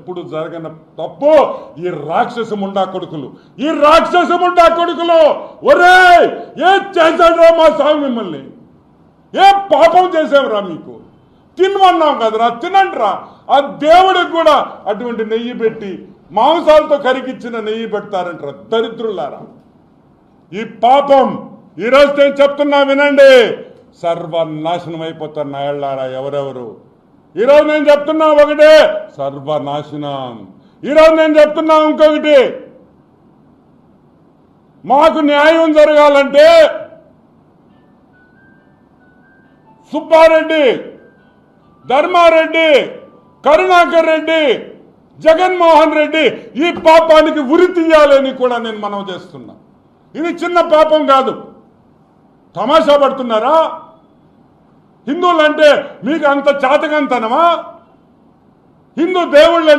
ఎప్పుడు జరగని తప్పు ఈ రాక్షస ముండా కొడుకులు ఒరే ఏ చేశాడ్రా మా స్వామి మిమ్మల్ని, ఏ పాపం చేసావురా, మీకు తినమన్నాం కదరా, తినండిరా. ఆ దేవుడికి కూడా అటువంటి నెయ్యి పెట్టి మాంసాలతో కరిగిచ్చిన నెయ్యి పెడతారంటారా దరిద్రులారా. ఈ పాపం ఈరోజు నేను చెప్తున్నా వినండి, సర్వనాశనం అయిపోతారు నాయళ్ళారా ఎవరెవరు. ఈరోజు నేను చెప్తున్నా ఒకటే, సర్వనాశనం. ఈరోజు నేను చెప్తున్నా ఇంకొకటి, మాకు న్యాయం జరగాలంటే సుబ్బారెడ్డి, ధర్మారెడ్డి, కరుణాకర్ రెడ్డి, జగన్మోహన్ రెడ్డి ఈ పాపానికి ఉరి తీయాలని కూడా నేను మనవి చేస్తున్నా. ఇది చిన్న పాపం కాదు. తమాషా పడుతున్నారా? హిందువులంటే మీకు అంత చాతకంతనమా? హిందూ దేవుళ్ళు